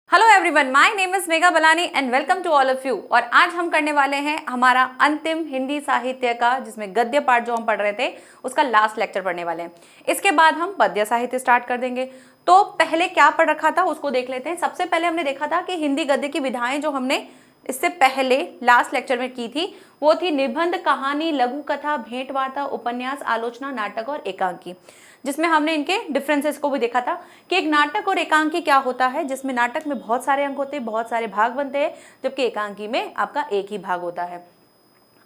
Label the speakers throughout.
Speaker 1: Hello everyone, my name is Megha Balani and welcome to all of you. और आज हम करने वाले हैं हमारा अंतिम हिंदी साहित्य का, जिसमें गद्य पाठ जो हम पढ़ रहे थे उसका लास्ट लेक्चर पढ़ने वाले हैं। इसके बाद हम पद्य साहित्य स्टार्ट कर देंगे। तो पहले क्या पढ़ रखा था उसको देख लेते हैं। सबसे पहले हमने देखा था कि हिंदी गद्य की विधाएं जो हमने इससे पहले लास्ट लेक्चर में की थी वो थी निबंध, कहानी, लघु कथा, भेंट वार्ता, उपन्यास, आलोचना, नाटक और एकांकी, जिसमें हमने इनके डिफरेंसेस को भी देखा था कि एक नाटक और एकांकी क्या होता है, जिसमें नाटक में बहुत सारे अंक होते हैं, बहुत सारे भाग बनते हैं, जबकि एकांकी में आपका एक ही भाग होता है।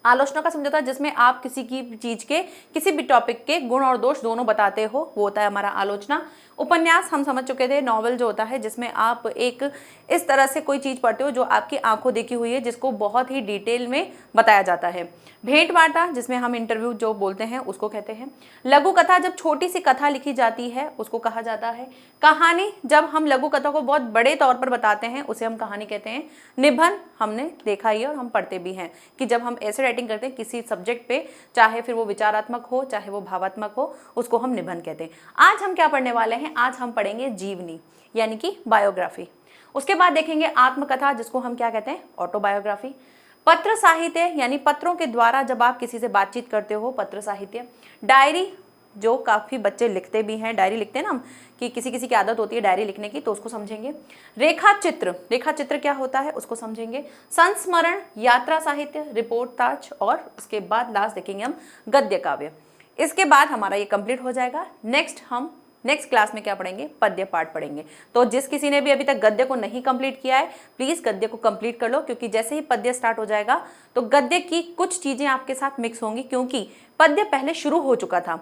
Speaker 1: आलोचना का समझौता, जिसमें आप किसी की चीज के, किसी भी टॉपिक के गुण और दोष दोनों बताते हो, वो होता है हमारा आलोचना। उपन्यास हम समझ चुके थे, नॉवल जो होता है जिसमें आप एक इस तरह से कोई चीज पढ़ते हो जो आपकी आंखों देखी हुई है, जिसको बहुत ही डिटेल में बताया जाता है। भेंट वार्ता, जिसमें हम इंटरव्यू जो बोलते हैं उसको कहते हैं। लघु कथा, जब छोटी सी कथा लिखी जाती है उसको कहा जाता है। कहानी, जब हम लघु कथा को बहुत बड़े तौर पर बताते हैं उसे हम कहानी कहते हैं। निबंध हमने देखा ही और हम पढ़ते भी हैं कि जब हम ऐसे राइटिंग करते हैं किसी सब्जेक्ट पे, चाहे फिर वो विचारात्मक हो चाहे वो भावात्मक हो, उसको हम निबंध कहते हैं। आज हम क्या पढ़ने वाले हैं? आज हम पढ़ेंगे जीवनी, यानी कि बायोग्राफी। उसके बाद देखेंगे आत्मकथा, जिसको हम क्या कहते हैं? ऑटोबायोग्राफी। पत्र साहित्य, यानी पत्रों के द्वारा जब आप किसी से बातचीत करते हो, पत्र साहित्य। डायरी, जो काफ़ी बच्चे लिखते भी हैं, डायरी लिखते हैं ना हम, कि किसी किसी की आदत होती है डायरी लिखने की, तो उसको समझेंगे। रेखा चित्र, रेखा चित्र क्या होता है उसको समझेंगे। संस्मरण, यात्रा साहित्य, रिपोर्ट ताज, और उसके बाद लास्ट देखेंगे हम गद्य काव्य। इसके बाद हमारा ये कंप्लीट हो जाएगा। हम नेक्स्ट क्लास में क्या पढ़ेंगे? पद्य पाठ पढ़ेंगे। तो जिस किसी ने भी अभी तक गद्य को नहीं कंप्लीट किया है, प्लीज गद्य को कंप्लीट कर लो, क्योंकि जैसे ही पद्य स्टार्ट हो जाएगा तो गद्य की कुछ चीजें आपके साथ मिक्स होंगी, क्योंकि पद्य पहले शुरू हो चुका था।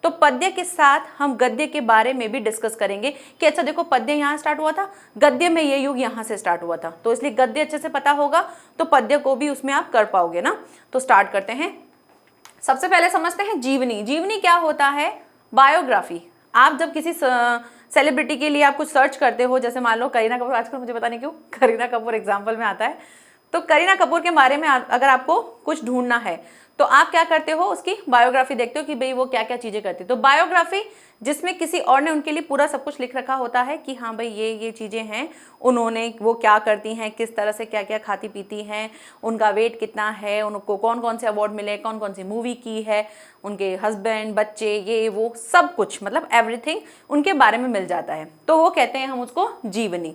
Speaker 1: तो पद्य के साथ हम गद्य के बारे में भी डिस्कस करेंगे कि अच्छा देखो, पद्य यहाँ स्टार्ट हुआ था, गद्य में ये युग यहाँ से स्टार्ट हुआ था, तो इसलिए गद्य अच्छे से पता होगा तो पद्य को भी उसमें आप कर पाओगे ना। तो स्टार्ट करते हैं। सबसे पहले समझते हैं जीवनी। जीवनी क्या होता है? बायोग्राफी। आप जब किसी सेलिब्रिटी के लिए आप कुछ सर्च करते हो, जैसे मान लो करीना कपूर, आजकल मुझे पता नहीं क्यों करीना कपूर एग्जाम्पल में आता है, तो करीना कपूर के बारे में अगर आपको कुछ ढूंढना है तो आप क्या करते हो? उसकी बायोग्राफी देखते हो कि भाई वो क्या क्या चीजें करती है। तो बायोग्राफी, जिसमें किसी और ने उनके लिए पूरा सब कुछ लिख रखा होता है कि हाँ भाई ये चीजें हैं, उन्होंने, वो क्या करती हैं, किस तरह से क्या क्या खाती पीती हैं, उनका वेट कितना है, उनको कौन कौन से अवार्ड मिले, कौन कौन सी मूवी की है, उनके हस्बैंड, बच्चे, ये वो सब कुछ, मतलब एवरीथिंग उनके बारे में मिल जाता है। तो वो कहते हैं हम उसको जीवनी।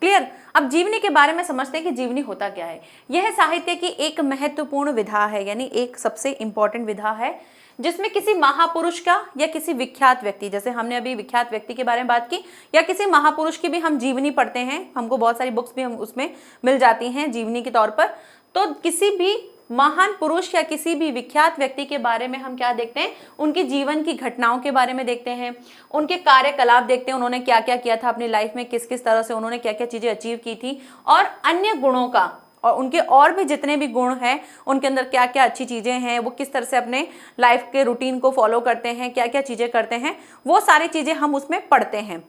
Speaker 1: क्लियर? अब जीवनी के बारे में समझते हैं कि जीवनी होता क्या है। यह साहित्य की एक महत्वपूर्ण विधा है, यानी एक सबसे इंपॉर्टेंट विधा है, जिसमें किसी महापुरुष का या किसी विख्यात व्यक्ति, जैसे हमने अभी विख्यात व्यक्ति के बारे में बात की, या किसी महापुरुष की भी हम जीवनी पढ़ते हैं, हमको बहुत सारी बुक्स भी हम उसमें मिल जाती हैं जीवनी के तौर पर। तो किसी भी महान पुरुष या किसी भी विख्यात व्यक्ति के बारे में हम क्या देखते हैं? उनके जीवन की घटनाओं के बारे में देखते हैं, उनके कार्यकलाप देखते हैं, उन्होंने क्या क्या किया था अपनी लाइफ में, किस किस तरह से उन्होंने क्या क्या चीजें अचीव की थी, और अन्य गुणों का, और उनके और भी जितने भी गुण हैं उनके अंदर क्या क्या अच्छी चीजें हैं, वो किस तरह से अपने लाइफ के रूटीन को फॉलो करते हैं, क्या क्या चीजें करते हैं, वो सारी चीजें हम उसमें पढ़ते हैं।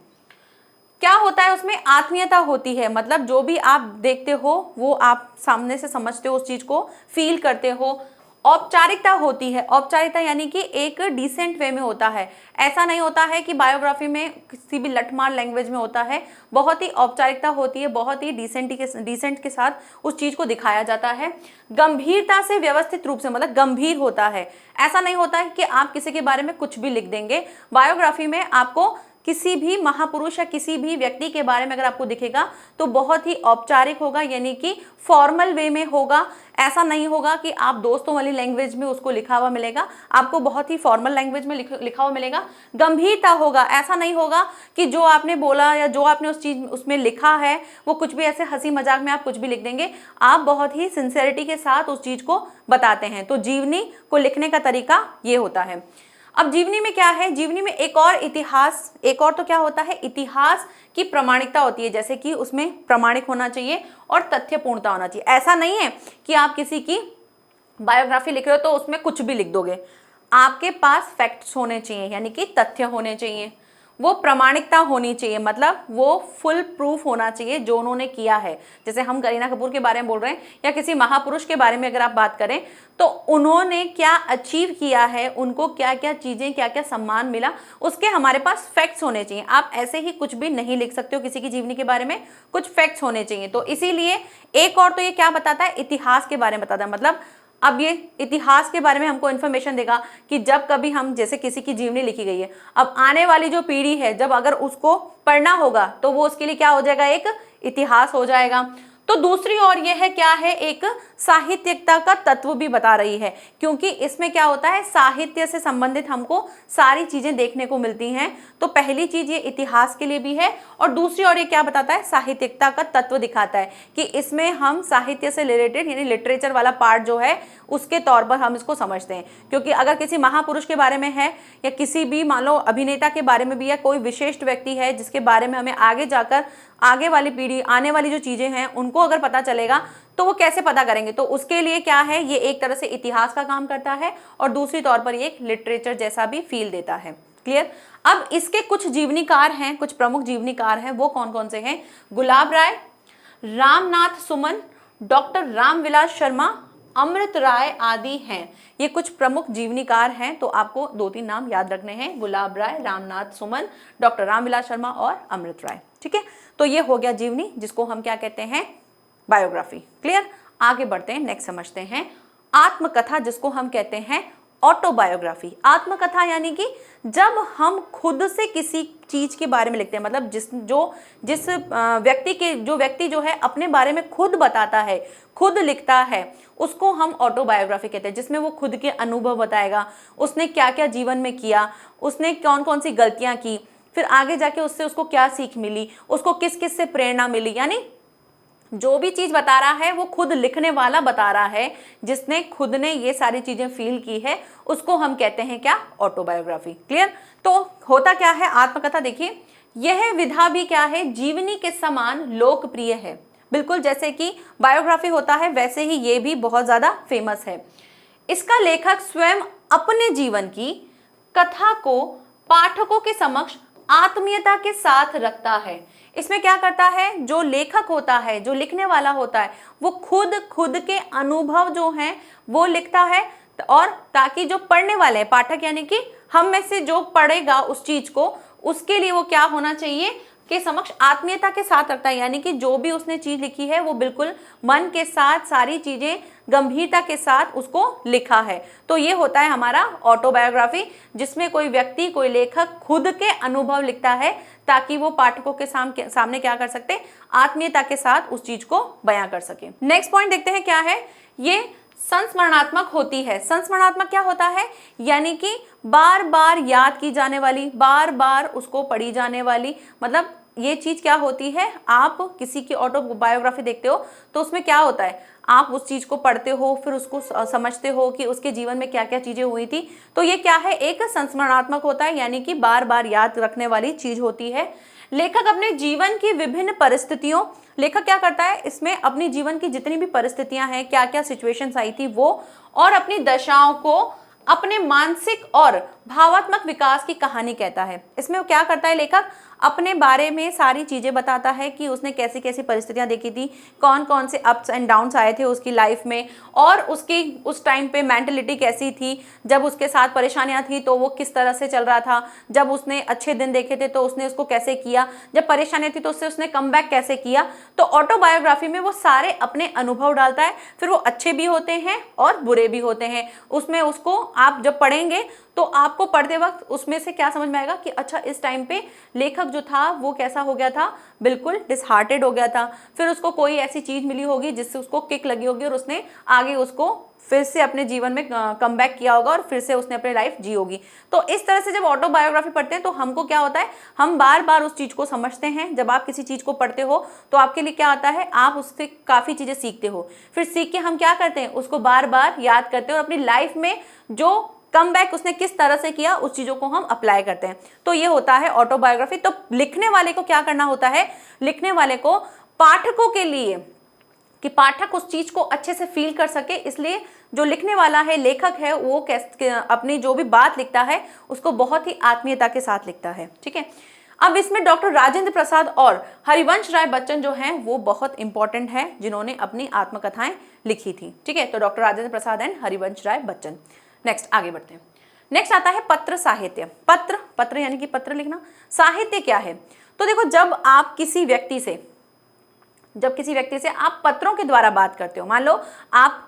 Speaker 1: क्या होता है उसमें? आत्मीयता होती है, मतलब जो भी आप देखते हो वो आप सामने से समझते हो, उस चीज को फील करते हो। औपचारिकता होती है। औपचारिकता यानी कि एक डिसेंट वे में होता है। ऐसा नहीं होता है कि बायोग्राफी में किसी भी लठमार लैंग्वेज में होता है, बहुत ही औपचारिकता होती है, बहुत ही डिसेंट के साथ उस चीज को दिखाया जाता है। गंभीरता से, व्यवस्थित रूप से, मतलब गंभीर होता है। ऐसा नहीं होता है कि आप किसी के बारे में कुछ भी लिख देंगे। बायोग्राफी में आपको किसी भी महापुरुष या किसी भी व्यक्ति के बारे में अगर आपको दिखेगा तो बहुत ही औपचारिक होगा, यानी कि फॉर्मल वे में होगा। ऐसा नहीं होगा कि आप दोस्तों वाली लैंग्वेज में उसको लिखा हुआ मिलेगा, आपको बहुत ही फॉर्मल लैंग्वेज में लिखा हुआ मिलेगा। गंभीरता होगा, ऐसा नहीं होगा कि जो आपने बोला या जो आपने उस चीज उसमें लिखा है वो कुछ भी ऐसे हंसी मजाक में आप कुछ भी लिख देंगे। आप बहुत ही सिंसियरिटी के साथ उस चीज को बताते हैं। तो जीवनी को लिखने का तरीका ये होता है। अब जीवनी में क्या है? जीवनी में एक और इतिहास, एक और तो क्या होता है? इतिहास की प्रामाणिकता होती है, जैसे कि उसमें प्रामाणिक होना चाहिए और तथ्यपूर्णता होना चाहिए। ऐसा नहीं है कि आप किसी की बायोग्राफी लिख रहे हो तो उसमें कुछ भी लिख दोगे। आपके पास फैक्ट्स होने चाहिए, यानी कि तथ्य होने चाहिए। वो प्रामाणिकता होनी चाहिए, मतलब वो फुल प्रूफ होना चाहिए जो उन्होंने किया है। जैसे हम करीना कपूर के बारे में बोल रहे हैं या किसी महापुरुष के बारे में अगर आप बात करें तो उन्होंने क्या अचीव किया है, उनको क्या क्या चीजें, क्या क्या सम्मान मिला, उसके हमारे पास फैक्ट्स होने चाहिए। आप ऐसे ही कुछ भी नहीं लिख सकते हो किसी की जीवनी के बारे में, कुछ फैक्ट्स होने चाहिए। तो इसीलिए एक और तो ये क्या बताता है, इतिहास के बारे में बताता है। मतलब अब ये इतिहास के बारे में हमको इन्फॉर्मेशन देगा कि जब कभी हम, जैसे किसी की जीवनी लिखी गई है, अब आने वाली जो पीढ़ी है जब अगर उसको पढ़ना होगा तो वो उसके लिए क्या हो जाएगा, एक इतिहास हो जाएगा। तो दूसरी ओर यह है क्या है, एक साहित्यिकता का तत्व भी बता रही है, क्योंकि इसमें क्या होता है, साहित्य से संबंधित हमको सारी चीजें देखने को मिलती हैं। तो पहली चीज ये इतिहास के लिए भी है, और दूसरी ओर ये क्या बताता है, साहित्यिकता का तत्व दिखाता है कि इसमें हम साहित्य से रिलेटेड यानी लिटरेचर वाला पार्ट जो है उसके तौर पर हम इसको समझते हैं। क्योंकि अगर किसी महापुरुष के बारे में है या किसी भी मान लो अभिनेता के बारे में भी, या कोई विशिष्ट व्यक्ति है जिसके बारे में हमें आगे जाकर आगे वाली पीढ़ी, आने वाली जो चीजें हैं उनको अगर पता चलेगा तो वो कैसे पता करेंगे, तो उसके लिए क्या है, ये एक तरह से इतिहास का काम करता है और दूसरी तौर पर ये एक लिटरेचर जैसा भी फील देता है। क्लियर। अब इसके कुछ जीवनीकार हैं, कुछ प्रमुख जीवनीकार हैं, वो कौन कौन से हैं, गुलाब राय, रामनाथ सुमन, डॉक्टर रामविलास शर्मा, अमृत राय आदि हैं। ये कुछ प्रमुख जीवनीकार हैं, तो आपको 2-3 नाम याद रखने हैं, गुलाब राय, रामनाथ सुमन, डॉक्टर रामविलास शर्मा और अमृत राय। ठीक है, तो ये हो गया जीवनी, जिसको हम क्या कहते हैं, बायोग्राफी। क्लियर। आगे बढ़ते हैं, नेक्स्ट समझते हैं आत्मकथा, जिसको हम कहते हैं ऑटोबायोग्राफी। आत्मकथा यानी कि जब हम खुद से किसी चीज के बारे में लिखते हैं, मतलब जिस व्यक्ति जो है अपने बारे में खुद बताता है, खुद लिखता है, उसको हम ऑटोबायोग्राफी कहते हैं, जिसमें वो खुद के अनुभव बताएगा, उसने क्या क्या जीवन में किया, उसने कौन कौन सी गलतियां की, फिर आगे जाके उससे उसको क्या सीख मिली, उसको किस किस से प्रेरणा मिली, यानी जो भी चीज बता रहा है वो खुद लिखने वाला बता रहा है, जिसने खुद ने ये सारी चीजें फील की है, उसको हम कहते हैं क्या, ऑटोबायोग्राफी। क्लियर। तो होता क्या है आत्मकथा, देखिए यह विधा भी क्या है, जीवनी के समान लोकप्रिय है। बिल्कुल जैसे कि बायोग्राफी होता है वैसे ही ये भी बहुत ज्यादा फेमस है। इसका लेखक स्वयं अपने जीवन की कथा को पाठकों के समक्ष आत्मीयता के साथ रखता है। इसमें क्या करता है, जो लेखक होता है, जो लिखने वाला होता है, वो खुद के अनुभव जो हैं वो लिखता है, और ताकि जो पढ़ने वाले हैं, पाठक यानी कि हम में से जो पढ़ेगा उस चीज को, उसके लिए वो क्या होना चाहिए के समक्ष आत्मीयता के साथ रखता है। यानी कि जो भी उसने चीज लिखी है वो बिल्कुल मन के साथ, सारी चीजें गंभीरता के साथ उसको लिखा है। तो ये होता है हमारा ऑटोबायोग्राफी, जिसमें कोई व्यक्ति, कोई लेखक खुद के अनुभव लिखता है, ताकि वो पाठकों के सामने क्या कर सकते, आत्मीयता के साथ उस चीज को बयां कर सके। नेक्स्ट पॉइंट देखते हैं क्या है, ये संस्मरणात्मक होती है। संस्मरणात्मक क्या होता है, यानी कि बार बार याद की जाने वाली, बार बार उसको पढ़ी जाने वाली। मतलब ये चीज क्या होती है, आप किसी की ऑटोबायोग्राफी देखते हो तो उसमें क्या होता है, आप उस चीज को पढ़ते हो, फिर उसको समझते हो कि उसके जीवन में क्या क्या चीजें हुई थी। तो ये क्या है, एक संस्मरणात्मक होता है, यानी कि बार बार याद रखने वाली चीज होती है। लेखक अपने जीवन की विभिन्न परिस्थितियों, लेखक क्या करता है, इसमें अपनी जीवन की जितनी भी परिस्थितियां हैं, क्या क्या सिचुएशंस आई थी वो, और अपनी दशाओं को अपने मानसिक और भावात्मक विकास की कहानी कहता है। इसमें वो क्या करता है, लेखक अपने बारे में सारी चीजें बताता है कि उसने कैसी कैसी परिस्थितियां देखी थी, कौन कौन से अप्स एंड डाउन्स आए थे उसकी लाइफ में, और उसकी उस टाइम पे मेंटलिटी कैसी थी, जब उसके साथ परेशानियां थी तो वो किस तरह से चल रहा था, जब उसने अच्छे दिन देखे थे तो उसने उसको कैसे किया, जब परेशानियां थी तो उससे उसने कम बैक कैसे किया। तो ऑटोबायोग्राफी में वो सारे अपने अनुभव डालता है, फिर वो अच्छे भी होते हैं और बुरे भी होते हैं। उसमें उसको आप जब पढ़ेंगे तो आपको पढ़ते वक्त उसमें से क्या समझ में आएगा कि अच्छा इस टाइम पे लेखक जो था वो कैसा हो गया था, बिल्कुल डिसहार्टेड हो गया था, फिर उसको कोई ऐसी चीज मिली होगी जिससे उसको किक लगी होगी और उसने आगे उसको फिर से अपने जीवन में कम बैक किया होगा और फिर से उसने अपनी लाइफ जी होगी। तो इस तरह से जब ऑटोबायोग्राफी पढ़ते हैं तो हमको क्या होता है, हम बार बार उस चीज को समझते हैं। जब आप किसी चीज को पढ़ते हो तो आपके लिए क्या आता है, आप उससे काफी चीजें सीखते हो, फिर सीख के हम क्या करते हैं, उसको बार बार याद करते हैं और अपनी लाइफ में जो कम बैक उसने किस तरह से किया उस चीजों को हम अप्लाई करते हैं। तो ये होता है ऑटोबायोग्राफी। तो लिखने वाले को क्या करना होता है, लिखने वाले को पाठकों के लिए, कि पाठक उस चीज को अच्छे से फील कर सके, इसलिए जो लिखने वाला है, लेखक है, वो अपनी जो भी बात लिखता है उसको बहुत ही आत्मीयता के साथ लिखता है। ठीक है, अब इसमें डॉक्टर राजेंद्र प्रसाद और हरिवंश राय बच्चन जो हैं वो बहुत इंपॉर्टेंट है, जिन्होंने अपनी आत्मकथाएं लिखी थी। ठीक है, तो doctor Rajendra Prasad and Harivansh Rai Bachchan. Next आगे बढ़ते हैं। नेक्स्ट आता है पत्र साहित्य। पत्र यानी कि पत्र लिखना। साहित्य क्या है? तो देखो, जब किसी व्यक्ति से आप पत्रों के द्वारा बात करते हो, मान लो आप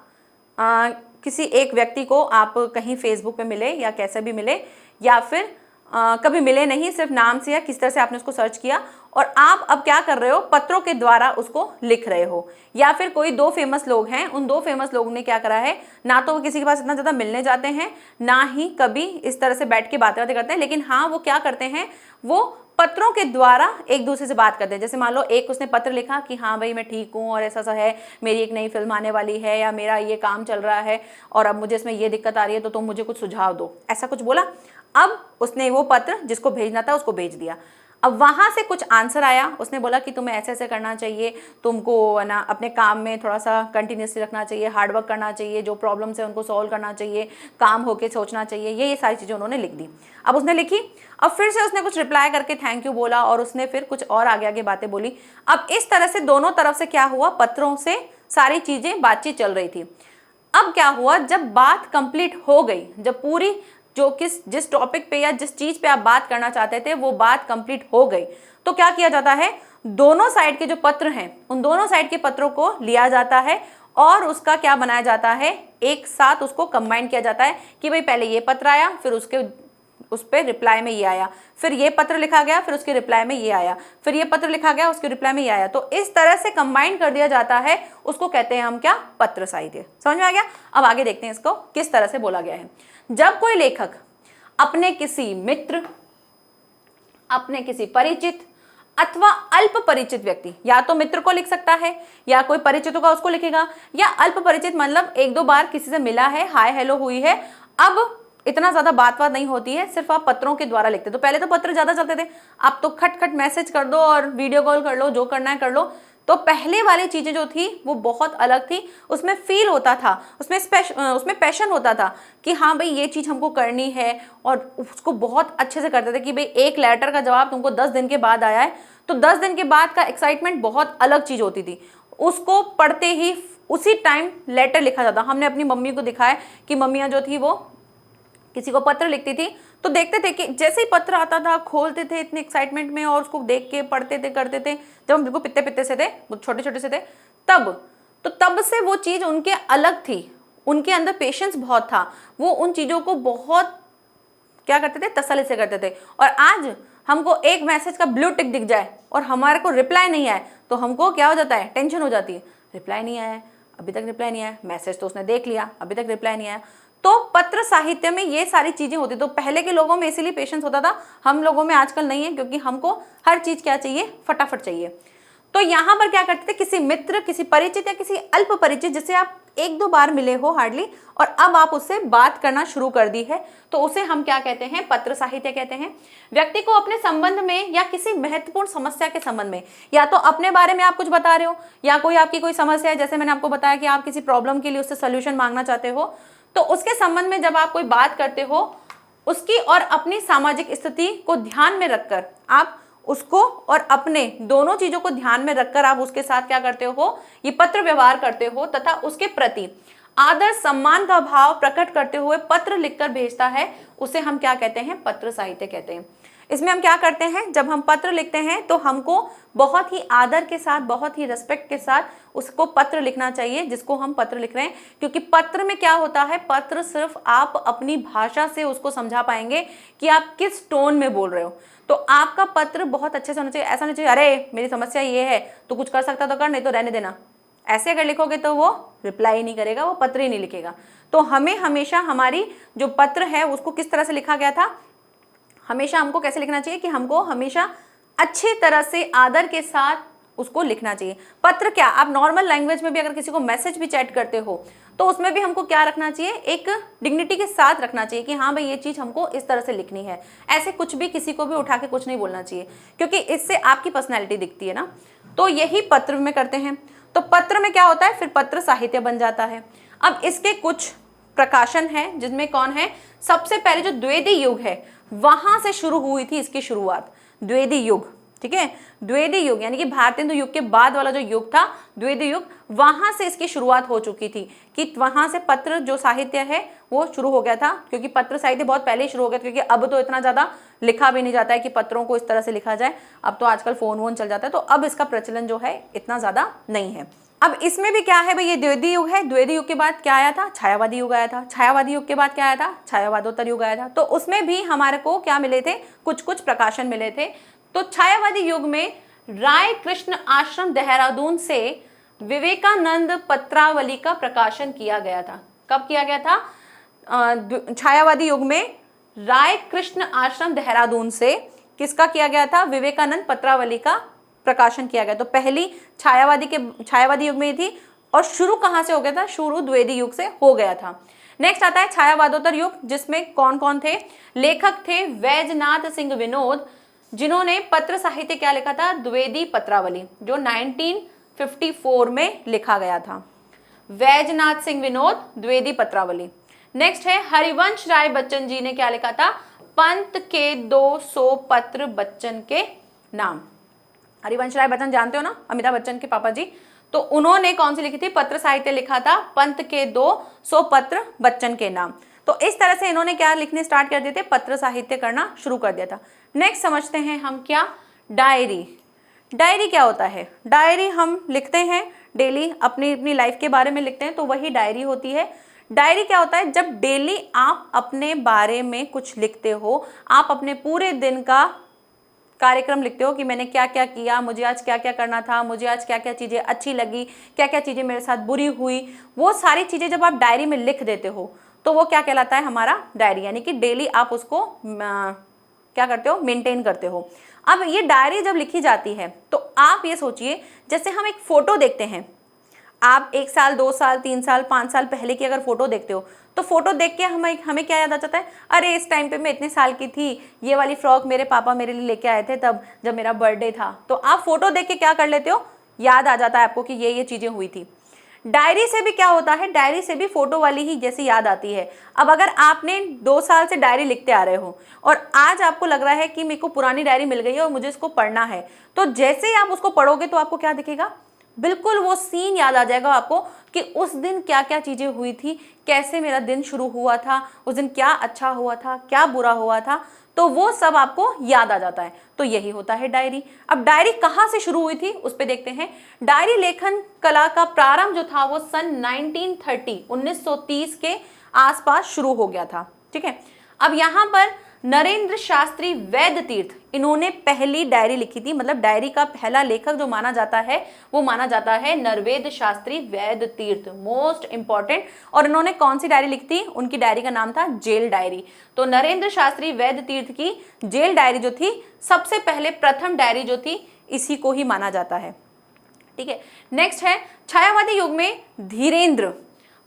Speaker 1: किसी एक व्यक्ति को आप कहीं फेसबुक पे मिले या कैसे भी मिले, या फिर कभी मिले नहीं, सिर्फ नाम से या किस तरह से आपने उसको सर्च किया और आप अब क्या कर रहे हो, पत्रों के द्वारा उसको लिख रहे हो। या फिर कोई 2 फेमस लोग हैं, उन 2 फेमस लोगों ने क्या करा है, ना तो वो किसी के पास इतना ज़्यादा मिलने जाते हैं, ना ही कभी इस तरह से बैठ के बातें करते हैं, लेकिन हाँ वो क्या करते हैं, वो पत्रों के द्वारा एक दूसरे से बात करते हैं। जैसे मान लो एक उसने पत्र लिखा कि हाँ भाई मैं ठीक हूँ और ऐसा है, मेरी एक नई फिल्म आने वाली है, या मेरा ये काम चल रहा है और अब मुझे इसमें ये दिक्कत आ रही है, तो तुम मुझे कुछ सुझाव दो, ऐसा कुछ बोला। अब उसने वो पत्र जिसको भेजना था उसको भेज दिया। अब वहाँ से कुछ आंसर आया, उसने बोला कि तुम्हें ऐसे ऐसे करना चाहिए, तुमको ना अपने काम में थोड़ा सा कंटिन्यूसली रखना चाहिए, हार्डवर्क करना चाहिए, जो प्रॉब्लम्स है उनको सॉल्व करना चाहिए, काम होके सोचना चाहिए, ये सारी चीज़ें उन्होंने लिख दी। अब उसने लिखी, अब फिर से उसने कुछ रिप्लाई करके थैंक यू बोला और उसने फिर कुछ और आगे आगे बातें बोली। अब इस तरह से दोनों तरफ से क्या हुआ, पत्रों से सारी चीज़ें बातचीत चल रही थी। अब क्या हुआ, जब बात कंप्लीट हो गई, जब पूरी जो जिस टॉपिक पे या जिस चीज पे आप बात करना चाहते थे वो बात कंप्लीट हो गई, तो क्या किया जाता है, दोनों साइड के जो पत्र हैं उन दोनों साइड के पत्रों को लिया जाता है और उसका क्या बनाया जाता है, एक साथ उसको कंबाइन किया जाता है कि भाई पहले ये पत्र आया, फिर उस पर रिप्लाई में ये आया, फिर ये पत्र लिखा गया, फिर उसके रिप्लाई में ये आया, फिर ये पत्र लिखा गया, उसके रिप्लाई में ये आया। तो इस तरह से कंबाइन कर दिया जाता है, उसको कहते हैं हम क्या, पत्र साहित्य। समझ में आ गया? अब आगे देखते हैं इसको किस तरह से बोला गया है। जब कोई लेखक अपने किसी मित्र, अपने किसी परिचित अथवा अल्प परिचित व्यक्ति, या तो मित्र को लिख सकता है या कोई परिचित होगा उसको लिखेगा, या अल्प परिचित मतलब 1-2 बार किसी से मिला है, हाय हेलो हुई है, अब इतना ज्यादा बात नहीं होती है, सिर्फ आप पत्रों के द्वारा लिखते। तो पहले तो पत्र ज्यादा चलते थे, अब तो खट खट मैसेज कर दो और वीडियो कॉल कर लो, जो करना है कर लो। तो पहले वाली चीजें जो थी वो बहुत अलग थी, उसमें फील होता था, उसमें पैशन होता था कि हाँ भाई ये चीज हमको करनी है, और उसको बहुत अच्छे से करते थे कि भाई एक लेटर का जवाब तुमको 10 दिन के बाद आया है, तो 10 दिन के बाद का एक्साइटमेंट बहुत अलग चीज होती थी। उसको पढ़ते ही उसी टाइम लेटर लिखा जाता। हमने अपनी मम्मी को दिखाया कि मम्मियाँ जो थी वो किसी को पत्र लिखती थी, तो देखते थे कि जैसे ही पत्र आता था खोलते थे इतने एक्साइटमेंट में और उसको देख के पढ़ते थे, करते थे। जब हम बिल्कुल पित्ते से थे, छोटे छोटे से थे, तब से वो चीज़ उनके अलग थी, उनके अंदर पेशेंस बहुत था, वो उन चीज़ों को बहुत क्या करते थे, तसल्ली से करते थे। और आज हमको एक मैसेज का ब्लू टिक दिख जाए और हमारे को रिप्लाई नहीं आए तो हमको क्या हो जाता है, टेंशन हो जाती है, रिप्लाई नहीं आया, अभी तक रिप्लाई नहीं आया, मैसेज तो उसने देख लिया, अभी तक रिप्लाई नहीं आया। तो पत्र साहित्य में ये सारी चीजें होती। तो पहले के लोगों में इसीलिए पेशेंस होता था, हम लोगों में आजकल नहीं है, क्योंकि हमको हर चीज क्या चाहिए, फटाफट चाहिए। तो यहाँ पर क्या करते थे, किसी मित्र, किसी परिचित या किसी अल्प परिचित जिससे आप 1-2 बार मिले हो हार्डली, और अब आप उससे बात करना शुरू कर दी है, तो उसे हम क्या कहते हैं, पत्र साहित्य कहते हैं। व्यक्ति को अपने संबंध में या किसी महत्वपूर्ण समस्या के संबंध में, या तो अपने बारे में आप कुछ बता रहे हो, या कोई आपकी कोई समस्या है, जैसे मैंने आपको बताया कि आप किसी प्रॉब्लम के लिए उससे सोल्यूशन मांगना चाहते हो, तो उसके संबंध में जब आप कोई बात करते हो, उसकी और अपनी सामाजिक स्थिति को ध्यान में रखकर आप उसको और अपने दोनों चीजों को ध्यान में रखकर आप उसके साथ क्या करते हो, ये पत्र व्यवहार करते हो, तथा उसके प्रति आदर सम्मान का भाव प्रकट करते हुए पत्र लिखकर भेजता है, उसे हम क्या कहते हैं, पत्र साहित्य कहते हैं। इसमें हम क्या करते हैं, जब हम पत्र लिखते हैं तो हमको बहुत ही आदर के साथ, बहुत ही रिस्पेक्ट के साथ उसको पत्र लिखना चाहिए जिसको हम पत्र लिख रहे हैं, क्योंकि पत्र में क्या होता है, पत्र सिर्फ आप अपनी भाषा से उसको समझा पाएंगे कि आप किस टोन में बोल रहे हो। तो आपका पत्र बहुत अच्छे से होना चाहिए, ऐसा नहीं चाहिए अरे मेरी समस्या ये है, तो कुछ कर सकता तो कर, नहीं तो रहने देना। ऐसे अगर लिखोगे तो वो रिप्लाई ही नहीं करेगा, वो पत्र ही नहीं लिखेगा। तो हमें हमेशा हमारी जो पत्र है उसको किस तरह से लिखा गया था, हमेशा हमको कैसे लिखना चाहिए कि हमको हमेशा अच्छी तरह से आदर के साथ उसको लिखना चाहिए। पत्र क्या, आप नॉर्मल लैंग्वेज में भी अगर किसी को मैसेज भी चैट करते हो तो उसमें भी हमको क्या रखना चाहिए, एक डिग्निटी के साथ रखना चाहिए कि हाँ भाई ये चीज़ हमको इस तरह से लिखनी है। ऐसे कुछ भी किसी को भी उठा के कुछ नहीं बोलना चाहिए, क्योंकि इससे आपकी पर्सनैलिटी दिखती है ना। तो यही पत्र में करते हैं। तो पत्र में क्या होता है, फिर पत्र साहित्य बन जाता है। अब इसके कुछ प्रकाशन है जिनमें कौन है, सबसे पहले जो द्विवेदी युग है वहां से शुरू हुई थी इसकी शुरुआत, द्विवेदी युग, ठीक है। द्विवेदी युग यानी कि भारतेंदु युग के बाद वाला जो युग था द्विवेदी युग, वहां से इसकी शुरुआत हो चुकी थी कि वहां से पत्र जो साहित्य है वो शुरू हो गया था, क्योंकि पत्र साहित्य बहुत पहले ही शुरू हो गया था, क्योंकि अब तो इतना ज्यादा लिखा भी नहीं जाता है कि पत्रों को इस तरह से लिखा जाए, अब तो आजकल फोन वोन चल जाता है, तो अब इसका प्रचलन जो है इतना ज्यादा नहीं है। अब इसमें भी क्या है भाई, ये द्विवेदी युग है, द्विवेदी युग के बाद क्या आया था, छायावादी युग आया था, छायावादी युग के बाद क्या आया था, छायावादोत्तर युग आया था। तो उसमें भी हमारे को क्या मिले थे, कुछ कुछ प्रकाशन मिले थे। तो छायावादी युग में राय कृष्ण आश्रम देहरादून से विवेकानंद पत्रावली का प्रकाशन किया गया था। कब किया गया था, छायावादी युग में राय कृष्ण आश्रम देहरादून से किसका किया गया था, विवेकानंद पत्रावली का प्रकाशन किया गया। तो पहली छायावादी युग में थी, और शुरू कहां से हो गया था, शुरू द्विवेदी युग से हो गया था। नेक्स्ट आता है छायावादोत्तर युग, जिसमें कौन कौन थे, लेखक थे वैजनाथ सिंह विनोद, जिन्होंने पत्र साहित्य क्या लिखा था, द्विवेदी पत्रावली, जो 1954 में लिखा गया था। वैजनाथ सिंह विनोद, द्विवेदी पत्रावली। नेक्स्ट है हरिवंश राय बच्चन जी ने क्या लिखा था, पंत के 200 पत्र बच्चन के नाम। हरिवंश राय बच्चन जानते हो ना, अमिताभ बच्चन के पापा जी, तो उन्होंने कौन सी लिखी थी, पत्र साहित्य लिखा था, पंत के 200 पत्र बच्चन के नाम। तो इस तरह से इन्होंने क्या लिखने स्टार्ट कर दिए थे, पत्र साहित्य करना शुरू कर दिया था। नेक्स्ट समझते हैं हम क्या, डायरी। डायरी क्या होता है, डायरी हम लिखते हैं डेली, अपनी अपनी लाइफ के बारे में लिखते हैं, तो वही डायरी होती है। डायरी क्या होता है, जब डेली आप अपने बारे में कुछ लिखते हो, आप अपने पूरे दिन का कार्यक्रम लिखते हो कि मैंने क्या क्या किया, मुझे आज क्या क्या करना था, मुझे आज क्या क्या चीज़ें अच्छी लगी, क्या क्या चीज़ें मेरे साथ बुरी हुई, वो सारी चीज़ें जब आप डायरी में लिख देते हो तो वो क्या कहलाता है, हमारा डायरी। यानी कि डेली आप उसको क्या करते हो, मेंटेन करते हो। अब ये डायरी जब लिखी जाती है तो आप ये सोचिए, जैसे हम एक फ़ोटो देखते हैं, आप 1 साल 2 साल 3 साल 5 साल पहले की अगर फोटो देखते हो, तो फोटो देख के हमें क्या याद आ जाता है, अरे इस टाइम पे मैं इतने साल की थी, ये वाली फ्रॉक मेरे पापा मेरे लिए लेके आए थे तब जब मेरा बर्थडे था। तो आप फोटो देख के क्या कर लेते हो, याद आ जाता है आपको कि ये चीज़ें हुई थी। डायरी से भी क्या होता है, डायरी से भी फोटो वाली ही जैसी याद आती है। अब अगर आपने 2 साल से डायरी लिखते आ रहे हो और आज आपको लग रहा है कि मेरे को पुरानी डायरी मिल गई है और मुझे इसको पढ़ना है, तो जैसे ही आप उसको पढ़ोगे तो आपको क्या दिखेगा, बिल्कुल वो सीन याद आ जाएगा आपको कि उस दिन क्या क्या चीज़ें हुई थी, कैसे मेरा दिन शुरू हुआ था, उस दिन क्या अच्छा हुआ था, क्या बुरा हुआ था, तो वो सब आपको याद आ जाता है। तो यही होता है डायरी। अब डायरी कहाँ से शुरू हुई थी उस पर देखते हैं। डायरी लेखन कला का प्रारंभ जो था वो सन 1930 के आसपास शुरू हो गया था, ठीक है। अब यहाँ पर नरेंद्र शास्त्री वैद्य तीर्थ, इन्होंने पहली डायरी लिखी थी, मतलब डायरी का पहला लेखक जो माना जाता है वो माना जाता है नरवेद शास्त्री वैद्य तीर्थ, मोस्ट इंपॉर्टेंट। और इन्होंने कौन सी डायरी लिखी थी, उनकी डायरी का नाम था जेल डायरी। तो नरेंद्र शास्त्री वैद्य तीर्थ की जेल डायरी जो थी, सबसे पहले प्रथम डायरी जो थी, इसी को ही माना जाता है, ठीक है। नेक्स्ट है छायावादी युग में धीरेन्द्र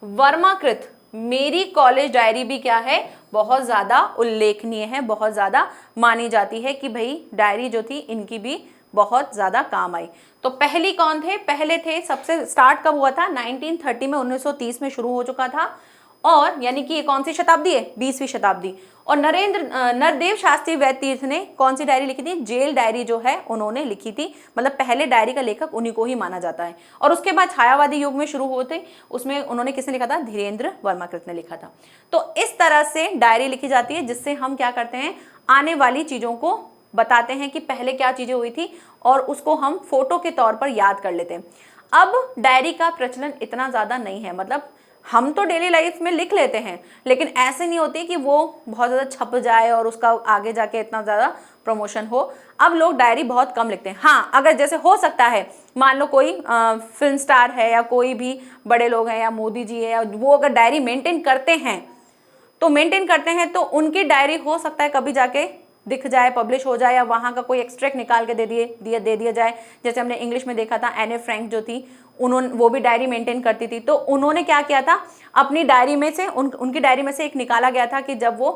Speaker 1: वर्माकृत मेरी कॉलेज डायरी भी क्या है, बहुत ज़्यादा उल्लेखनीय है, बहुत ज़्यादा मानी जाती है कि भाई डायरी जो थी इनकी भी बहुत ज़्यादा काम आई। तो पहली कौन थे, पहले थे, सबसे स्टार्ट कब हुआ था, 1930 में, 1930 में शुरू हो चुका था। और यानी कि ये कौन सी शताब्दी है, 20वीं शताब्दी। और नरदेव शास्त्री वैद्य तीर्थ ने कौन सी डायरी लिखी थी, जेल डायरी जो है उन्होंने लिखी थी, मतलब पहले डायरी का लेखक उन्हीं को ही माना जाता है। और उसके बाद छायावादी युग में शुरू होते, उसमें उन्होंने किसने लिखा था, धीरेन्द्र वर्माकृत ने लिखा था। तो इस तरह से डायरी लिखी जाती है, जिससे हम क्या करते हैं, आने वाली चीज़ों को बताते हैं कि पहले क्या चीज़ें हुई थी, और उसको हम फोटो के तौर पर याद कर लेते हैं। अब डायरी का प्रचलन इतना ज़्यादा नहीं है, मतलब हम तो डेली लाइफ में लिख लेते हैं, लेकिन ऐसे नहीं होती कि वो बहुत ज़्यादा छप जाए और उसका आगे जाके इतना ज़्यादा प्रमोशन हो। अब लोग डायरी बहुत कम लिखते हैं। हाँ, अगर जैसे हो सकता है, मान लो कोई फिल्म स्टार है या कोई भी बड़े लोग हैं या मोदी जी है, वो अगर डायरी मेंटेन करते हैं तो उनकी डायरी हो सकता है कभी जाके दिख जाए, पब्लिश हो जाए, या वहाँ का कोई एक्सट्रैक्ट निकाल के दे दिया जाए। जैसे हमने इंग्लिश में देखा था, एने फ्रैंक जो थी, वो भी डायरी मेंटेन करती थी। तो उन्होंने क्या किया था, अपनी डायरी में से उनकी डायरी में से एक निकाला गया था कि जब वो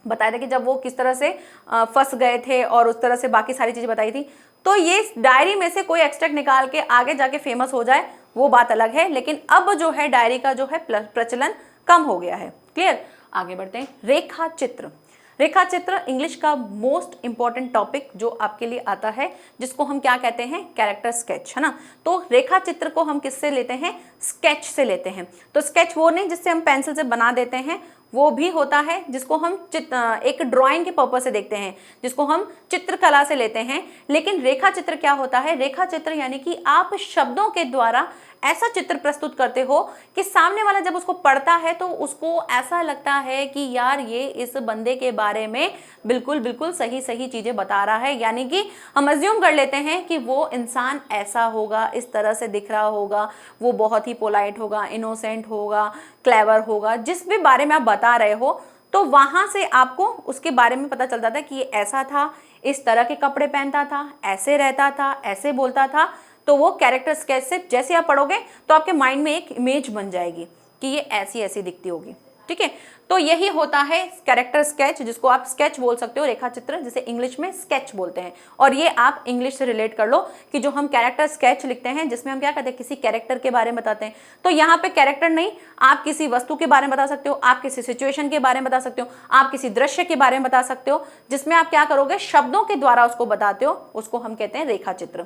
Speaker 1: बताया था कि जब वो किस तरह से फंस गए थे और उस तरह से बाकी सारी चीज़ें बताई थी। तो ये डायरी में से कोई एक्सट्रैक्ट निकाल के आगे जाके फेमस हो जाए, वो बात अलग है, लेकिन अब जो है डायरी का जो है प्रचलन कम हो गया है। क्लियर, आगे बढ़ते हैं। रेखा चित्र। रेखा चित्र इंग्लिश का मोस्ट इंपॉर्टेंट टॉपिक जो आपके लिए आता है, जिसको हम क्या कहते हैं, कैरेक्टर स्केच, है ना। तो रेखा चित्र को हम किससे लेते हैं, स्केच से लेते हैं। तो स्केच वो नहीं जिससे हम पेंसिल से बना देते हैं, वो भी होता है जिसको हम एक ड्राइंग के पर्पज से देखते हैं, जिसको हम चित्रकला से लेते हैं। लेकिन रेखा चित्र क्या होता है, रेखा चित्र यानी कि आप शब्दों के द्वारा ऐसा चित्र प्रस्तुत करते हो कि सामने वाला जब उसको पढ़ता है तो उसको ऐसा लगता है कि यार ये इस बंदे के बारे में बिल्कुल बिल्कुल सही सही चीजें बता रहा है। यानी कि हम अज्यूम कर लेते हैं कि वो इंसान ऐसा होगा, इस तरह से दिख रहा होगा, वो बहुत ही पोलाइट होगा, इनोसेंट होगा, क्लेवर होगा, जिस भी बारे में आप बता रहे हो। तो वहां से आपको उसके बारे में पता चल जाता है कि ये ऐसा था, इस तरह के कपड़े पहनता था, ऐसे रहता था, ऐसे बोलता था। तो वो कैरेक्टर स्केच से जैसे आप पढ़ोगे तो आपके माइंड में एक इमेज बन जाएगी कि ये ऐसी ऐसी दिखती होगी। ठीक है, तो यही होता है कैरेक्टर स्केच, जिसको आप स्केच बोल सकते हो, रेखा चित्र, जिसे इंग्लिश में स्केच बोलते हैं। और ये आप इंग्लिश से रिलेट कर लो कि जो हम कैरेक्टर स्केच लिखते हैं, जिसमें हम क्या कहते हैं, किसी कैरेक्टर के बारे में बताते हैं। तो यहाँ पे कैरेक्टर नहीं, आप किसी वस्तु के बारे में बता सकते हो, आप किसी सिचुएशन के बारे में बता सकते हो, आप किसी दृश्य के बारे में बता सकते हो, जिसमें आप क्या करोगे, शब्दों के द्वारा उसको बताते हो। उसको हम कहते हैं रेखा चित्र।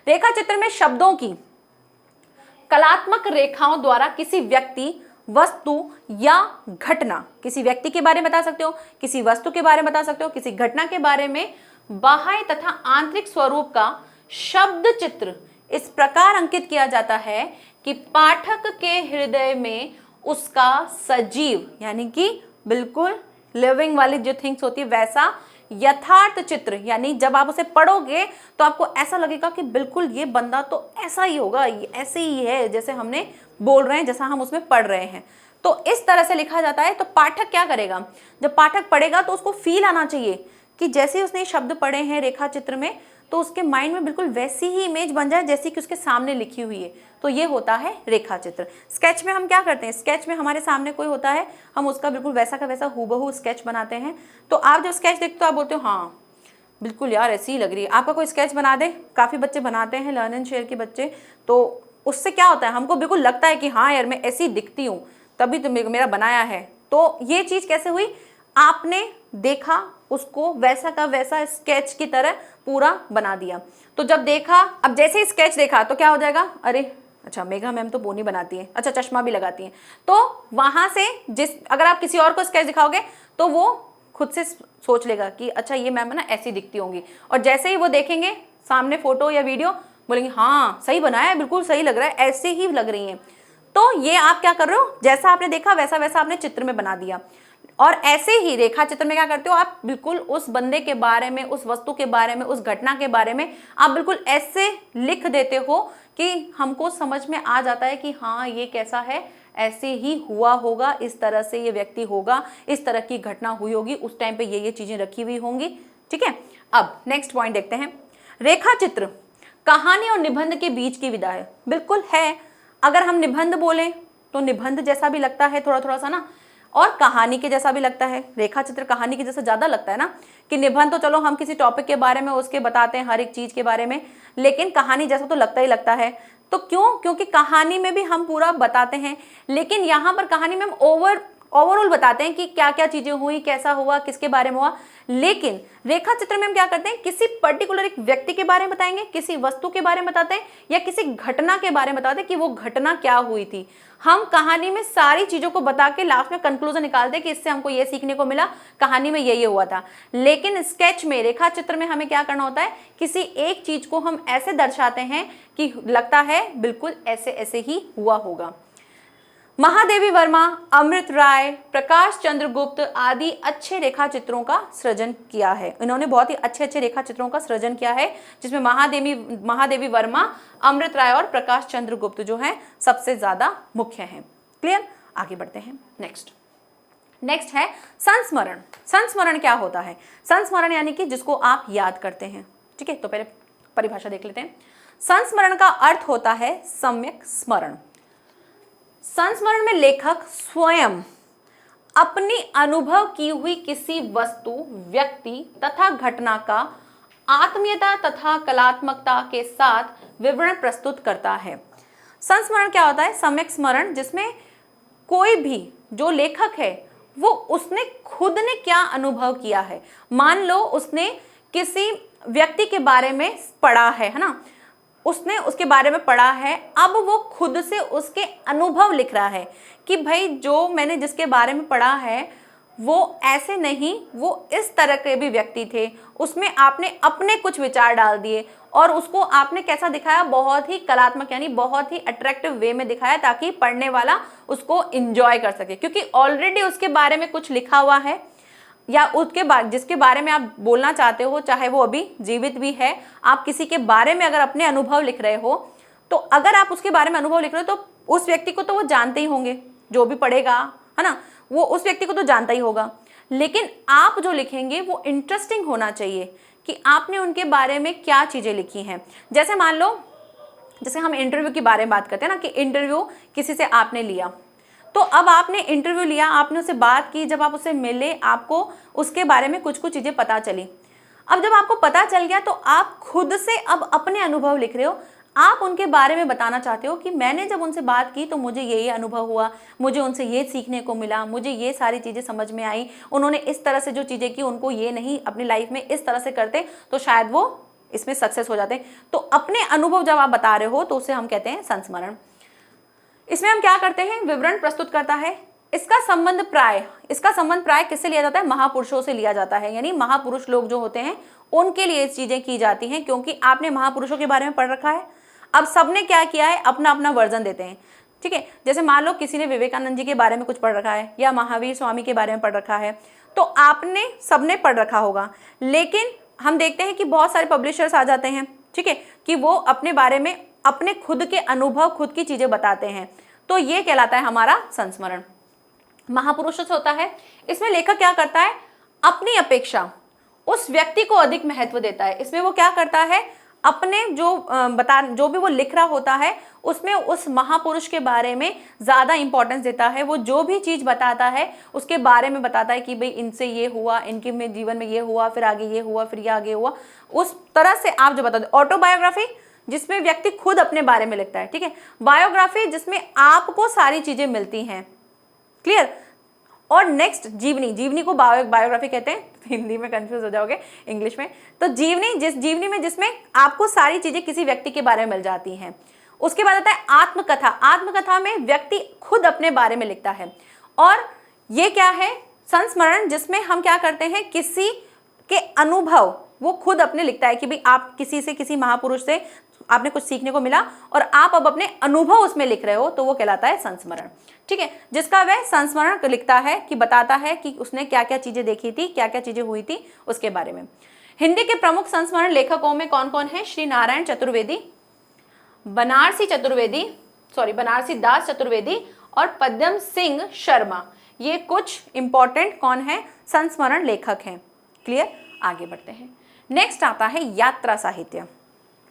Speaker 1: रेखा चित्र में शब्दों की कलात्मक रेखाओं द्वारा किसी व्यक्ति, वस्तु या घटना, किसी व्यक्ति के बारे में बता सकते हो, किसी वस्तु के बारे में बता सकते हो, किसी घटना के बारे में बाह्य तथा आंतरिक स्वरूप का शब्द चित्र इस प्रकार अंकित किया जाता है कि पाठक के हृदय में उसका सजीव, यानी कि बिल्कुल लिविंग वाली जो थिंग्स होती है, वैसा यथार्थ चित्र, यानी जब आप उसे पढ़ोगे तो आपको ऐसा लगेगा कि बिल्कुल ये बंदा तो ऐसा ही होगा, ये ऐसे ही है जैसे हमने बोल रहे हैं, जैसा हम उसमें पढ़ रहे हैं। तो इस तरह से लिखा जाता है। तो पाठक क्या करेगा, जब पाठक पढ़ेगा तो उसको फील आना चाहिए कि जैसे ही उसने शब्द पढ़े हैं रेखा चित्र में, तो उसके माइंड में बिल्कुल वैसी ही इमेज बन जाए जैसी कि उसके सामने लिखी हुई है। तो ये होता है रेखा चित्र। स्केच में हम क्या करते हैं, स्केच में हमारे सामने कोई होता है, हम उसका बिल्कुल वैसा का वैसा हूबहू स्केच बनाते हैं। तो आप जब स्केच देखते हो आप बोलते हो हाँ बिल्कुल यार ऐसी ही लग रही है। आपका कोई स्केच बना दे, काफ़ी बच्चे बनाते हैं, लर्न एंड शेयर के बच्चे, तो उससे क्या होता है, हमको बिल्कुल लगता है कि हाँ यार मैं ऐसी दिखती हूँ, तभी तो मेरा बनाया है। तो ये चीज़ कैसे हुई, आपने देखा, उसको वैसा का वैसा स्केच की तरह पूरा बना दिया। तो जब देखा, अब जैसे ही स्केच देखा तो क्या हो जाएगा, अरे अच्छा मेघा मैम तो पोनी बनाती है, अच्छा चश्मा भी लगाती हैं। तो वहां से अगर आप किसी और को स्केच दिखाओगे तो वो खुद से सोच लेगा कि अच्छा ये मैम ना ऐसी दिखती होंगी। और जैसे ही वो देखेंगे सामने फोटो या वीडियो, बोलेंगे हाँ सही बनाया है, बिल्कुल सही लग रहा है, ऐसे ही लग रही हैं। तो ये आप क्या कर रहे हो, जैसा आपने देखा वैसा वैसा आपने चित्र में बना दिया। और ऐसे ही रेखा चित्र में क्या करते हो, आप बिल्कुल उस बंदे के बारे में, उस वस्तु के बारे में, उस घटना के बारे में आप बिल्कुल ऐसे लिख देते हो कि हमको समझ में आ जाता है कि हाँ ये कैसा है, ऐसे ही हुआ होगा, इस तरह से ये व्यक्ति होगा, इस तरह की घटना हुई होगी, उस टाइम पे ये चीजें रखी हुई होंगी। ठीक है, अब नेक्स्ट पॉइंट देखते हैं। रेखा चित्र कहानी और निबंध के बीच की विधा है। बिल्कुल है, अगर हम निबंध बोलें तो निबंध जैसा भी लगता है थोड़ा थोड़ा सा ना, और कहानी के जैसा भी लगता है। रेखा चित्र कहानी के जैसा ज़्यादा लगता है ना, कि निबंध तो चलो हम किसी टॉपिक के बारे में उसके बताते हैं, हर एक चीज़ के बारे में, लेकिन कहानी जैसा तो लगता ही लगता है। तो क्यों, क्योंकि कहानी में भी हम पूरा बताते हैं, लेकिन यहाँ पर कहानी में हम ओवरऑल बताते हैं कि क्या क्या चीज़ें हुई, कैसा हुआ, किसके बारे में हुआ। लेकिन रेखा चित्र में हम क्या करते हैं, किसी पर्टिकुलर एक व्यक्ति के बारे में बताएंगे, किसी वस्तु के बारे में बताते हैं, या किसी घटना के बारे में बताते हैं कि वो घटना क्या हुई थी। हम कहानी में सारी चीज़ों को बता के लास्ट में कंक्लूजन निकालते हैं कि इससे हमको ये सीखने को मिला, कहानी में ये हुआ था। लेकिन स्केच में, रेखा चित्र में हमें क्या करना होता है, किसी एक चीज़ को हम ऐसे दर्शाते हैं कि लगता है बिल्कुल ऐसे ऐसे ही हुआ होगा। महादेवी वर्मा, अमृत राय, प्रकाश चंद्र गुप्त आदि अच्छे रेखा चित्रों का सृजन किया है। इन्होंने बहुत ही अच्छे अच्छे रेखा चित्रों का सृजन किया है, जिसमें महादेवी वर्मा, अमृत राय और प्रकाश चंद्र गुप्त जो है सबसे ज्यादा मुख्य हैं। क्लियर, आगे बढ़ते हैं। नेक्स्ट है संस्मरण। संस्मरण क्या होता है, संस्मरण यानी कि जिसको आप याद करते हैं। ठीक है, तो पहले परिभाषा देख लेते हैं। संस्मरण का अर्थ होता है सम्यक स्मरण। संस्मरण में लेखक स्वयं अपनी अनुभव की हुई किसी वस्तु, व्यक्ति तथा घटना का आत्मीयता तथा कलात्मकता के साथ विवरण प्रस्तुत करता है। संस्मरण क्या होता है? सम्यक स्मरण, जिसमें कोई भी जो लेखक है वो उसने खुद ने क्या अनुभव किया है। मान लो उसने किसी व्यक्ति के बारे में पढ़ा है ना, उसने उसके बारे में पढ़ा है, अब वो खुद से उसके अनुभव लिख रहा है कि भाई जो मैंने जिसके बारे में पढ़ा है वो ऐसे नहीं, वो इस तरह के भी व्यक्ति थे, उसमें आपने अपने कुछ विचार डाल दिए और उसको आपने कैसा दिखाया, बहुत ही कलात्मक यानी बहुत ही अट्रैक्टिव वे में दिखाया, ताकि पढ़ने वाला उसको एंजॉय कर सके, क्योंकि ऑलरेडी उसके बारे में कुछ लिखा हुआ है या उसके बाद जिसके बारे में आप बोलना चाहते हो, चाहे वो अभी जीवित भी है, आप किसी के बारे में अगर अपने अनुभव लिख रहे हो, तो अगर आप उसके बारे में अनुभव लिख रहे हो तो उस व्यक्ति को तो वो जानते ही होंगे, जो भी पढ़ेगा है ना, वो उस व्यक्ति को तो जानता ही होगा। लेकिन आप जो लिखेंगे वो इंटरेस्टिंग होना चाहिए कि आपने उनके बारे में क्या चीज़ें लिखी हैं। जैसे मान लो, जैसे हम इंटरव्यू के बारे में बात करते हैं ना, कि इंटरव्यू किसी से आपने लिया, तो अब आपने इंटरव्यू लिया, आपने उससे बात की, जब आप उससे मिले आपको उसके बारे में कुछ कुछ चीज़ें पता चली। अब जब आपको पता चल गया तो आप खुद से अब अपने अनुभव लिख रहे हो, आप उनके बारे में बताना चाहते हो कि मैंने जब उनसे बात की तो मुझे ये अनुभव हुआ, मुझे उनसे ये सीखने को मिला, मुझे ये सारी चीज़ें समझ में आई, उन्होंने इस तरह से जो चीज़ें की उनको ये नहीं, अपनी लाइफ में इस तरह से करते तो शायद वो इसमें सक्सेस हो जाते। तो अपने अनुभव जब आप बता रहे हो तो उसे हम कहते हैं संस्मरण। इसमें हम क्या करते हैं, विवरण प्रस्तुत करता है। इसका संबंध प्राय किससे लिया जाता है? महापुरुषों से लिया जाता है, यानी महापुरुष लोग जो होते हैं उनके लिए चीजें की जाती हैं, क्योंकि आपने महापुरुषों के बारे में पढ़ रखा है। अब सबने क्या किया है, अपना अपना वर्जन देते हैं, ठीक है। जैसे मान लो किसी ने विवेकानंद जी के बारे में कुछ पढ़ रखा है या महावीर स्वामी के बारे में पढ़ रखा है, तो आपने सबने पढ़ रखा होगा। लेकिन हम देखते हैं कि बहुत सारे पब्लिशर्स आ जाते हैं, ठीक है, कि वो अपने बारे में अपने खुद के अनुभव, खुद की चीजें बताते हैं, तो ये कहलाता है हमारा संस्मरण। महापुरुषों से होता है, इसमें लेखक क्या करता है, अपनी अपेक्षा उस व्यक्ति को अधिक महत्व देता है। इसमें वो क्या करता है, अपने जो भी वो लिख रहा होता है उसमें उस महापुरुष के बारे में ज्यादा इंपॉर्टेंस देता है। वो जो भी चीज बताता है उसके बारे में बताता है कि भाई इनसे ये हुआ, इनके में जीवन में ये हुआ, फिर आगे ये हुआ, फिर ये आगे हुआ, उस तरह से आप जो बताते। ऑटोबायोग्राफी जिसमें व्यक्ति खुद अपने बारे में लिखता है, ठीक है। बायोग्राफी जिसमें आपको सारी चीजें मिलती हैं, क्लियर। और नेक्स्ट जीवनी को बायोग्राफी कहते हैं, हिंदी में कंफ्यूज हो जाओगे इंग्लिश में। तो जीवनी में जिसमें आपको सारी चीजें किसी व्यक्ति के बारे में मिल जाती हैं। उसके बाद आता है आत्मकथा में व्यक्ति खुद अपने बारे में लिखता है। और ये क्या है, संस्मरण, जिसमें हम क्या करते हैं, किसी के अनुभव वो खुद अपने लिखता है कि भाई आप किसी महापुरुष से आपने कुछ सीखने को मिला और आप अब अपने अनुभव उसमें लिख रहे हो, तो वो कहलाता है संस्मरण, ठीक है। जिसका वह संस्मरण लिखता है कि बताता है कि उसने क्या क्या चीजें देखी थी, क्या क्या चीजें हुई थी उसके बारे में। हिंदी के प्रमुख संस्मरण लेखकों में कौन कौन है? श्री नारायण चतुर्वेदी, बनारसी दास चतुर्वेदी और पद्म सिंह शर्मा। ये कुछ इंपॉर्टेंट कौन है, संस्मरण लेखक हैं। क्लियर, आगे बढ़ते हैं। नेक्स्ट आता है यात्रा साहित्य।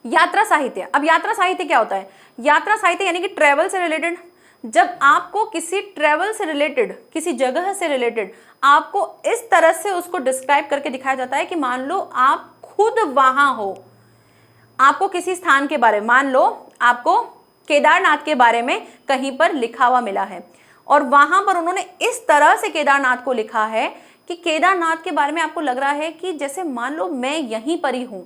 Speaker 1: अब यात्रा साहित्य क्या होता है? यात्रा साहित्य यानी कि ट्रैवल से रिलेटेड। जब आपको किसी ट्रैवल से रिलेटेड, किसी जगह से रिलेटेड आपको इस तरह से उसको डिस्क्राइब करके दिखाया जाता है कि मान लो आप खुद वहां हो, आपको किसी स्थान के बारे में, मान लो आपको केदारनाथ के बारे में कहीं पर लिखा हुआ मिला है और वहां पर उन्होंने इस तरह से केदारनाथ को लिखा है कि केदारनाथ के बारे में आपको लग रहा है कि जैसे मान लो मैं यहीं पर ही हूं,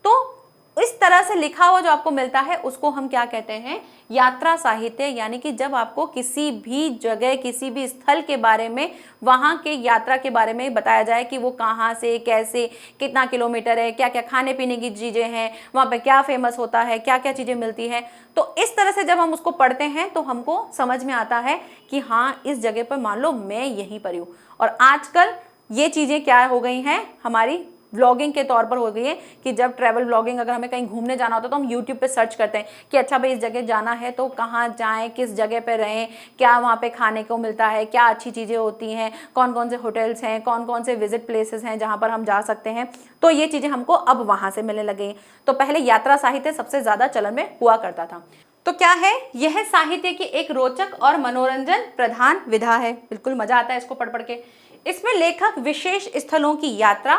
Speaker 1: तो इस तरह से लिखा हुआ जो आपको मिलता है उसको हम क्या कहते हैं? यात्रा साहित्य। यानी कि जब आपको किसी भी जगह, किसी भी स्थल के बारे में, वहां के यात्रा के बारे में बताया जाए कि वो कहाँ से, कैसे, कितना किलोमीटर है, क्या क्या खाने पीने की चीजें हैं, वहां पे क्या फेमस होता है, क्या क्या चीजें मिलती है, तो इस तरह से जब हम उसको पढ़ते हैं तो हमको समझ में आता है कि हाँ, इस जगह पर मान लो मैं यहीं पर हूँ। और आजकल ये चीजें क्या हो गई हैं, हमारी व्लॉगिंग के तौर पर हो गई है कि जब ट्रैवल व्लॉगिंग, अगर हमें कहीं घूमने जाना होता है तो हम यूट्यूब पे सर्च करते हैं कि अच्छा भाई इस जगह जाना है तो कहाँ जाएं, किस जगह पे रहें, क्या वहाँ पे खाने को मिलता है, क्या अच्छी चीज़ें होती हैं, कौन कौन से होटल्स हैं, कौन कौन से विजिट प्लेसेस हैं जहाँ पर हम जा सकते हैं। तो ये चीज़ें हमको अब वहाँ से मिलने लगी। तो पहले यात्रा साहित्य सबसे ज़्यादा चलन में हुआ करता था। तो क्या है, यह साहित्य की एक रोचक और मनोरंजन प्रधान विधा है। बिल्कुल मजा आता है इसको पढ़ के। इसमें लेखक विशेष स्थलों की यात्रा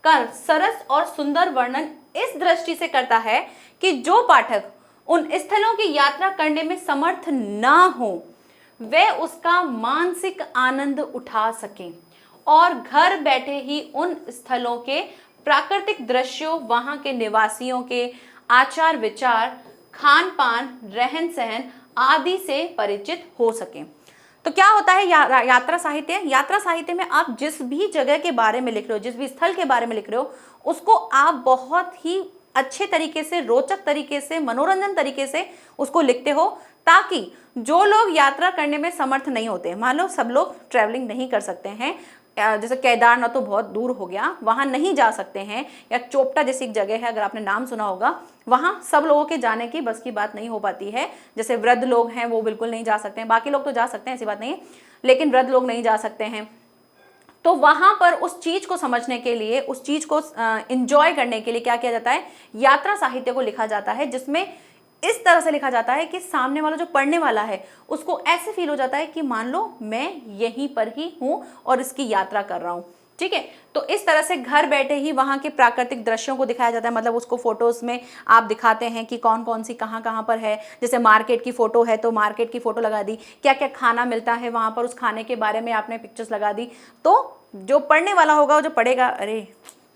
Speaker 1: का सरस और सुंदर वर्णन इस दृष्टि से करता है कि जो पाठक उन स्थलों की यात्रा करने में समर्थ ना हो, वे उसका मानसिक आनंद उठा सकें और घर बैठे ही उन स्थलों के प्राकृतिक दृश्यों, वहां के निवासियों के आचार विचार, खान पान, रहन सहन आदि से परिचित हो सकें। तो क्या होता है यात्रा साहित्य? यात्रा साहित्य में आप जिस भी जगह के बारे में लिख रहे हो, जिस भी स्थल के बारे में लिख रहे हो, उसको आप बहुत ही अच्छे तरीके से, रोचक तरीके से, मनोरंजन तरीके से उसको लिखते हो, ताकि जो लोग यात्रा करने में समर्थ नहीं होते, मान लो सब लोग ट्रैवलिंग नहीं कर सकते हैं, जैसे केदारनाथ तो बहुत दूर हो गया, वहां नहीं जा सकते हैं, या चोपटा जैसी एक जगह है, अगर आपने नाम सुना होगा, वहां सब लोगों के जाने की बस की बात नहीं हो पाती है। जैसे वृद्ध लोग हैं वो बिल्कुल नहीं जा सकते हैं, बाकी लोग तो जा सकते हैं, ऐसी बात नहीं है, लेकिन वृद्ध लोग नहीं जा सकते हैं। तो वहां पर उस चीज को समझने के लिए, उस चीज को एंजॉय करने के लिए क्या किया जाता है? यात्रा साहित्य को लिखा जाता है, जिसमें इस तरह से लिखा जाता है कि सामने वाला जो पढ़ने वाला है उसको ऐसे फील हो जाता है कि मान लो मैं यहीं पर ही हूं और इसकी यात्रा कर रहा हूं। ठीक है, तो इस तरह से घर बैठे ही वहां के प्राकृतिक दृश्यों को दिखाया जाता है, मतलब उसको फोटोज में आप दिखाते हैं कि कौन कौन सी कहाँ कहाँ पर है। जैसे मार्केट की फोटो है तो मार्केट की फोटो लगा दी, क्या क्या खाना मिलता है वहां पर, उस खाने के बारे में आपने पिक्चर्स लगा दी। तो जो पढ़ने वाला होगा, जो पढ़ेगा, अरे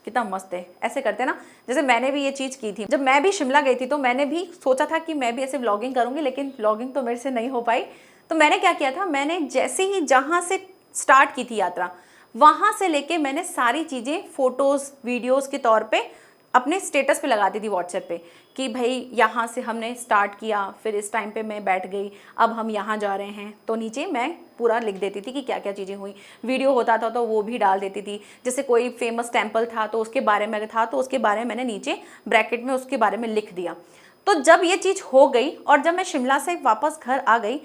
Speaker 1: कितना मस्त है, ऐसे करते ना। जैसे मैंने भी ये चीज़ की थी, जब मैं भी शिमला गई थी तो मैंने भी सोचा था कि मैं भी ऐसे व्लॉगिंग करूंगी, लेकिन व्लॉगिंग तो मेरे से नहीं हो पाई। तो मैंने क्या किया था, मैंने जैसे ही जहाँ से स्टार्ट की थी यात्रा, वहाँ से लेके मैंने सारी चीज़ें फोटोज़ वीडियोज़ के तौर पे अपने स्टेटस पे लगाती थी व्हाट्सएप पे, कि भाई यहाँ से हमने स्टार्ट किया, फिर इस टाइम पे मैं बैठ गई, अब हम यहाँ जा रहे हैं। तो नीचे मैं पूरा लिख देती थी कि क्या क्या चीज़ें हुई। वीडियो होता था तो वो भी डाल देती थी। जैसे कोई फेमस टेम्पल था तो उसके बारे में था, तो उसके बारे में मैंने नीचे ब्रैकेट में उसके बारे में लिख दिया। तो जब ये चीज़ हो गई और जब मैं शिमला से वापस घर आ गई,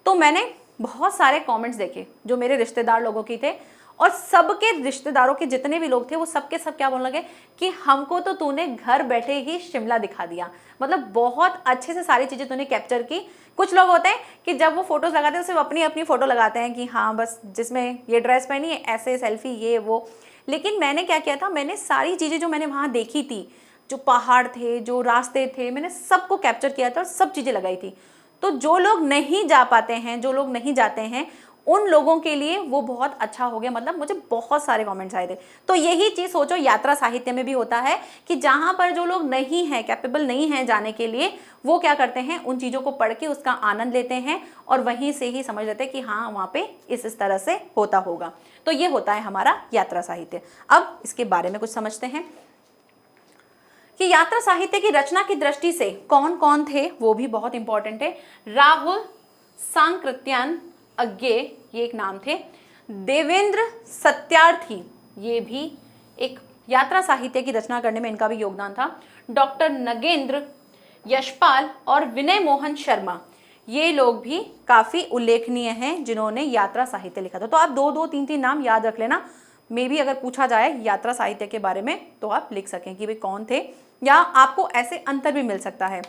Speaker 1: तो मैंने बहुत सारे कॉमेंट्स देखे जो मेरे रिश्तेदार लोगों की थे, और सबके रिश्तेदारों के जितने भी लोग थे वो सबके सब क्या बोलने लगे कि हमको तो तूने घर बैठे ही शिमला दिखा दिया, मतलब बहुत अच्छे से सारी चीज़ें तूने कैप्चर की। कुछ लोग होते हैं कि जब वो फोटोज़ लगाते हैं सिर्फ अपनी अपनी फ़ोटो लगाते हैं कि हाँ बस जिसमें ये ड्रेस पहनी है, ऐसे सेल्फी, ये वो। लेकिन मैंने क्या किया था, मैंने सारी चीज़ें जो मैंने वहाँ देखी थी, जो पहाड़ थे, जो रास्ते थे, मैंने सबको कैप्चर किया था और सब चीज़ें लगाई थी। तो जो लोग नहीं जा पाते हैं, जो लोग नहीं जाते हैं, उन लोगों के लिए वो बहुत अच्छा हो गया। मतलब मुझे बहुत सारे कमेंट्स आए थे। तो यही चीज़ सोचो यात्रा साहित्य में भी होता है कि जहाँ पर जो लोग नहीं हैं, कैपेबल नहीं हैं जाने के लिए, वो क्या करते हैं, उन चीज़ों को पढ़ के उसका आनंद लेते हैं और वहीं से ही समझ लेते हैं कि हाँ वहाँ पे इस तरह से होता होगा। तो ये होता है हमारा यात्रा साहित्य। अब इसके बारे में कुछ समझते हैं कि यात्रा साहित्य की रचना की दृष्टि से कौन कौन थे, वो भी बहुत इंपॉर्टेंट है। राहुल सांकृत्यायन अज्ञे, ये एक नाम थे। देवेंद्र सत्यार्थी, ये भी एक यात्रा साहित्य की रचना करने में इनका भी योगदान था। डॉक्टर नगेंद्र, यशपाल और विनय मोहन शर्मा, ये लोग भी काफ़ी उल्लेखनीय हैं जिन्होंने यात्रा साहित्य लिखा था। तो आप दो दो तीन तीन नाम याद रख लेना, मे भी अगर पूछा जाए यात्रा साहित्य के बारे में तो आप लिख सकें कि भाई कौन थे, या आपको ऐसे अंतर भी मिल सकता है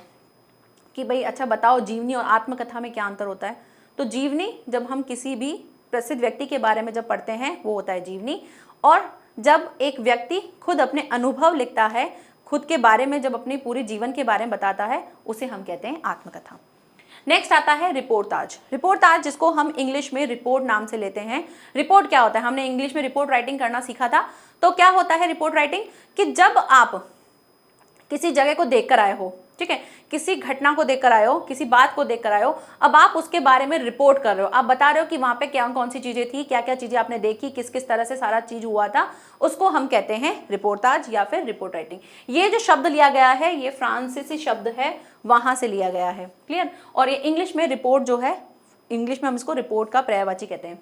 Speaker 1: कि भाई अच्छा बताओ जीवनी और आत्मकथा में क्या अंतर होता है। तो जीवनी जब हम किसी भी प्रसिद्ध व्यक्ति के बारे में जब पढ़ते हैं वो होता है जीवनी, और जब एक व्यक्ति खुद अपने अनुभव लिखता है, खुद के बारे में जब अपने पूरे जीवन के बारे में बताता है, उसे हम कहते हैं आत्मकथा। नेक्स्ट आता है रिपोर्टाज। रिपोर्टाज जिसको हम इंग्लिश में रिपोर्ट नाम से लेते हैं। रिपोर्ट क्या होता है, हमने इंग्लिश में रिपोर्ट राइटिंग करना सीखा था। तो क्या होता है रिपोर्ट राइटिंग, कि जब आप किसी जगह को देखकर आए हो, ठीक है, किसी घटना को देखकर आए हो, किसी बात को देखकर आए हो, अब आप उसके बारे में रिपोर्ट कर रहे हो, आप बता रहे हो कि वहां पे क्या कौन सी चीजें थी, क्या क्या चीजें आपने देखी, किस किस तरह से सारा चीज हुआ था, उसको हम कहते हैं रिपोर्टाज या फिर रिपोर्ट राइटिंग। ये जो शब्द लिया गया है ये फ्रांसीसी शब्द है, वहां से लिया गया है, क्लियर। और ये इंग्लिश में रिपोर्ट जो है, इंग्लिश में हम इसको रिपोर्ट का पर्यायवाची कहते हैं।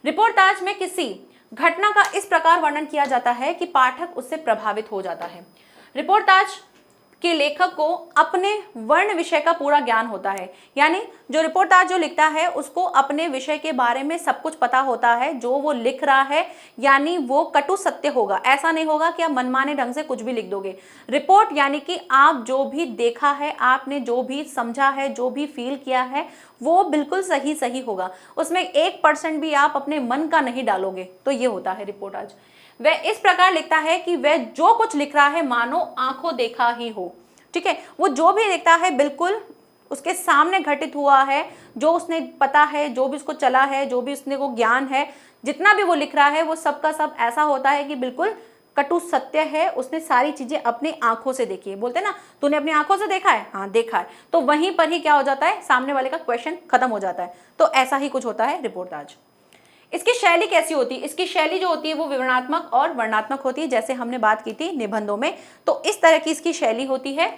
Speaker 1: रिपोर्टाज में किसी घटना का इस प्रकार वर्णन किया जाता है कि पाठक उससे प्रभावित हो जाता है। रिपोर्टाज के लेखक को अपने वर्ण विषय का पूरा ज्ञान होता है, यानी जो रिपोर्टाज जो लिखता है उसको अपने विषय के बारे में सब कुछ पता होता है जो वो लिख रहा है, यानी वो कटु सत्य होगा। ऐसा नहीं होगा कि आप मनमाने ढंग से कुछ भी लिख दोगे। रिपोर्ट यानी कि आप जो भी देखा है, आपने जो भी समझा है, जो भी फील किया है, वो बिल्कुल सही सही होगा, उसमें 1% भी आप अपने मन का नहीं डालोगे। तो ये होता है रिपोर्टाज। वह इस प्रकार लिखता है कि वह जो कुछ लिख रहा है मानो आंखों देखा ही हो। ठीक है, वो जो भी देखता है बिल्कुल उसके सामने घटित हुआ है, जो उसने पता है, जो भी उसको चला है, जो भी उसने को ज्ञान है, जितना भी वो लिख रहा है वो सब का सब ऐसा होता है कि बिल्कुल कटु सत्य है। उसने सारी चीजें अपनी आंखों से देखी है। बोलते हैं ना, तूने अपनी आंखों से देखा है, हाँ देखा है, तो वहीं पर ही क्या हो जाता है, सामने वाले का क्वेश्चन खत्म हो जाता है। तो ऐसा ही कुछ होता है रिपोर्टाज। इसकी शैली कैसी होती है? इसकी शैली जो होती है वो विवरणात्मक और वर्णनात्मक होती है, जैसे हमने बात की थी निबंधों में। तो इस तरह की इसकी शैली होती है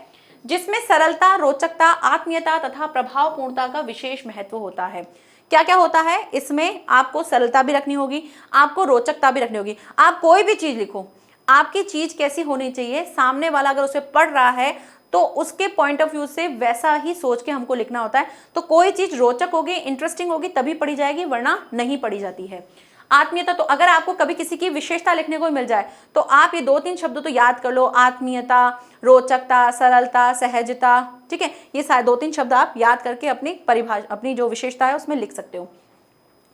Speaker 1: जिसमें सरलता, रोचकता, आत्मीयता तथा प्रभावपूर्णता का विशेष महत्व होता है। क्या क्या होता है इसमें? आपको सरलता भी रखनी होगी, आपको रोचकता भी रखनी होगी। आप कोई भी चीज लिखो, आपकी चीज कैसी होनी चाहिए, सामने वाला अगर उसे पढ़ रहा है तो उसके पॉइंट ऑफ व्यू से वैसा ही सोच के हमको लिखना होता है। तो कोई चीज रोचक होगी, इंटरेस्टिंग होगी तभी पढ़ी जाएगी, वरना नहीं पढ़ी जाती है। आत्मीयता, तो अगर आपको कभी किसी की विशेषता लिखने को मिल जाए तो आप ये 2-3 शब्द तो याद कर लो, आत्मीयता, रोचकता, सरलता, सहजता, ठीक है, ये सारे 2-3 शब्द आप याद करके अपनी परिभाषा, अपनी जो विशेषता है उसमें लिख सकते हो।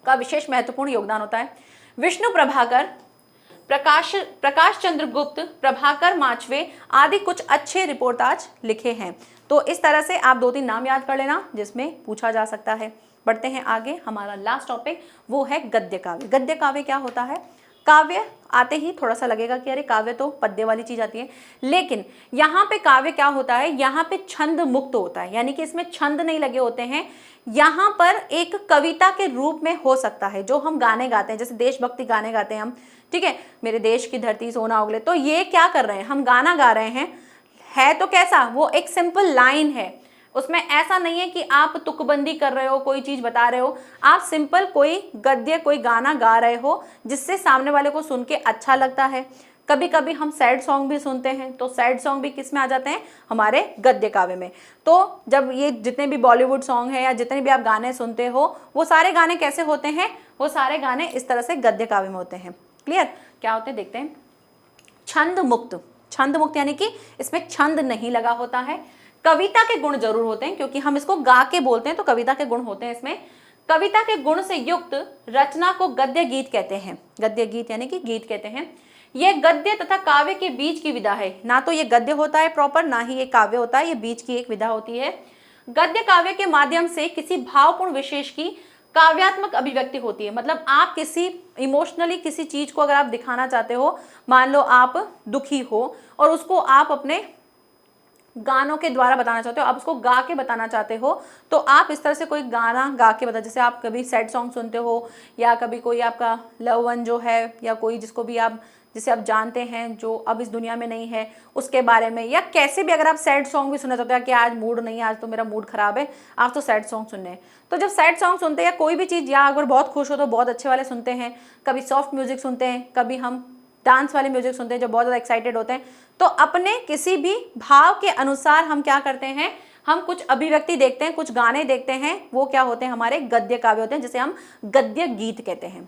Speaker 1: का विशेष महत्वपूर्ण योगदान होता है। विष्णु प्रभाकर, प्रकाश चंद्र गुप्त, प्रभाकर माचवे आदि कुछ अच्छे रिपोर्टाज लिखे हैं। तो इस तरह से आप 2-3 नाम याद कर लेना जिसमें पूछा जा सकता है। बढ़ते हैं आगे, हमारा लास्ट टॉपिक वो है गद्य काव्य। गद्य काव्य क्या होता है? काव्य आते ही थोड़ा सा लगेगा कि अरे काव्य तो पद्य वाली चीज आती है, लेकिन यहाँ पे काव्य क्या होता है, यहाँ पे छंद मुक्त होता है, यानी कि इसमें छंद नहीं लगे होते हैं। यहाँ पर एक कविता के रूप में हो सकता है, जो हम गाने गाते हैं, जैसे देशभक्ति गाने गाते हैं हम, ठीक है, मेरे देश की धरती सोना उगले, तो ये क्या कर रहे हैं, हम गाना गा रहे हैं। है तो कैसा, वो एक सिंपल लाइन है, उसमें ऐसा नहीं है कि आप तुकबंदी कर रहे हो, कोई चीज बता रहे हो। आप सिंपल कोई गद्य, कोई गाना गा रहे हो जिससे सामने वाले को सुन के अच्छा लगता है। कभी कभी हम सैड सॉन्ग भी सुनते हैं, तो सैड सॉन्ग भी किस में आ जाते हैं, हमारे गद्य काव्य में। तो जब ये जितने भी बॉलीवुड सॉन्ग है या जितने भी आप गाने सुनते हो, वो सारे गाने कैसे होते हैं, वो सारे गाने इस तरह से गद्य काव्य में होते हैं। क्लियर? क्या होते हैं देखते हैं। छंद मुक्त, छंद मुक्त यानी कि इसमें छंद नहीं लगा होता है। कविता के गुण जरूर होते हैं, क्योंकि हम इसको गा के बोलते हैं, तो कविता के गुण होते हैं इसमें। कविता के गुण से युक्त रचना को गद्य गीत कहते हैं। गद्य गीत यानी कि गीत कहते हैं। यह गद्य तथा काव्य के बीच की विधा है, ना तो ये गद्य होता है प्रॉपर, ना ही ये काव्य होता है, ये बीच की एक विधा होती है। गद्य काव्य के माध्यम से किसी भावपूर्ण विशेष की काव्यात्मक अभिव्यक्ति होती है। मतलब आप किसी इमोशनली किसी चीज को अगर आप दिखाना चाहते हो, मान लो आप दुखी हो और उसको आप अपने गानों के द्वारा बताना चाहते हो, आप उसको गा के बताना चाहते हो, तो आप इस तरह से कोई गाना गा के बता, जैसे आप कभी सैड सॉन्ग सुनते हो या कभी कोई आपका लव वन जो है या कोई जिसको भी आप, जिसे आप जानते हैं जो अब इस दुनिया में नहीं है, उसके बारे में, या कैसे भी अगर आप सैड सॉन्ग भी सुनना चाहते हो कि आज मूड नहीं है, आज तो मेरा मूड खराब है, आज तो सैड सॉन्ग सुनने हैं, तो जब सैड सॉन्ग सुनते हैं या कोई भी चीज़, या अगर बहुत खुश हो तो बहुत अच्छे वाले सुनते हैं, कभी सॉफ्ट म्यूजिक सुनते हैं, कभी हम डांस वाले म्यूजिक सुनते हैं जो बहुत ज़्यादा एक्साइटेड होते हैं। तो अपने किसी भी भाव के अनुसार हम क्या करते हैं, हम कुछ अभिव्यक्ति देखते हैं, कुछ गाने देखते हैं, वो क्या होते हैं, हमारे गद्य काव्य होते हैं, जिसे हम गद्य गीत कहते हैं।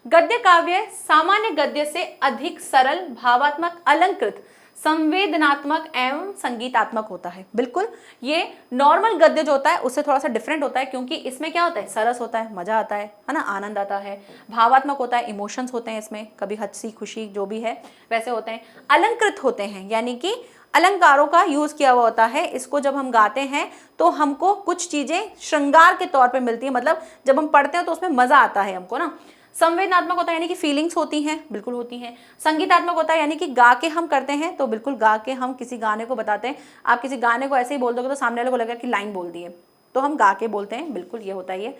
Speaker 1: गद्य काव्य सामान्य गद्य से अधिक सरल, भावात्मक, अलंकृत, संवेदनात्मक एवं संगीतात्मक होता है। बिल्कुल ये नॉर्मल गद्य जो होता है उससे थोड़ा सा डिफरेंट होता है, क्योंकि इसमें क्या होता है, सरस होता है, मजा आता है ना, आनंद आता है। भावात्मक होता है, इमोशंस होते हैं इसमें, कभी हंसी खुशी जो भी है वैसे होते हैं। अलंकृत होते हैं, यानी कि अलंकारों का यूज किया हुआ होता है। इसको जब हम गाते हैं तो हमको कुछ चीजें श्रृंगार के तौर पर मिलती है, मतलब जब हम पढ़ते हैं तो उसमें मजा आता है हमको ना। संवेदनात्मक होता है यानी कि फीलिंग्स होती हैं, बिल्कुल होती हैं। संगीतात्मक होता है यानी कि गा के हम करते हैं, तो बिल्कुल गा के हम किसी गाने को बताते हैं। आप किसी गाने को ऐसे ही बोल दोगे तो सामने वाले को लगेगा कि लाइन बोल दी है, तो हम गा के बोलते हैं, बिल्कुल ये होता है।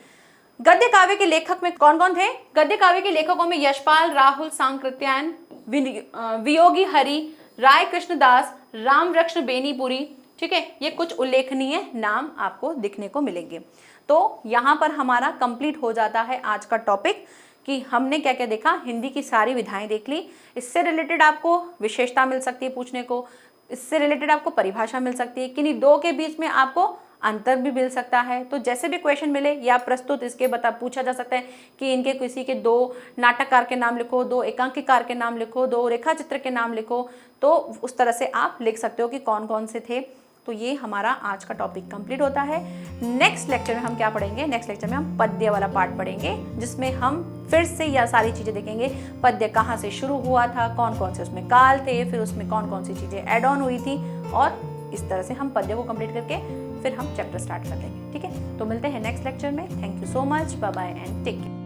Speaker 1: गद्य काव्य के लेखक में कौन कौन थे? गद्य काव्य के लेखकों में यशपाल, राहुल सांकृत्यायन, वियोगी हरि, राय कृष्णदास, रामवृक्ष बेनीपुरी, ठीक है, ये कुछ उल्लेखनीय नाम आपको दिखने को मिलेंगे। तो यहाँ पर हमारा कंप्लीट हो जाता है आज का टॉपिक कि हमने क्या क्या देखा। हिंदी की सारी विधाएं देख ली, इससे रिलेटेड आपको विशेषता मिल सकती है पूछने को, इससे रिलेटेड आपको परिभाषा मिल सकती है, किन्हीं दो के बीच में आपको अंतर भी मिल सकता है। तो जैसे भी क्वेश्चन मिले या प्रस्तुत इसके पूछा जा सकता है कि इनके किसी के 2 नाटककार के नाम लिखो, 2 एकांकिकार के नाम लिखो, 2 रेखा चित्र के नाम लिखो, तो उस तरह से आप लिख सकते हो कि कौन कौन से थे। तो ये हमारा आज का टॉपिक कंप्लीट होता है। नेक्स्ट लेक्चर में हम क्या पढ़ेंगे? नेक्स्ट लेक्चर में हम पद्य वाला पार्ट पढ़ेंगे, जिसमें हम फिर से यह सारी चीजें देखेंगे। पद्य कहाँ से शुरू हुआ था, कौन कौन से उसमें काल थे, फिर उसमें कौन कौन सी चीजें एड ऑन हुई थी, और इस तरह से हम पद्य को कंप्लीट करके फिर हम चैप्टर स्टार्ट कर देंगे। ठीक है, तो मिलते हैं नेक्स्ट लेक्चर में। Thank you so much, bye bye and take care.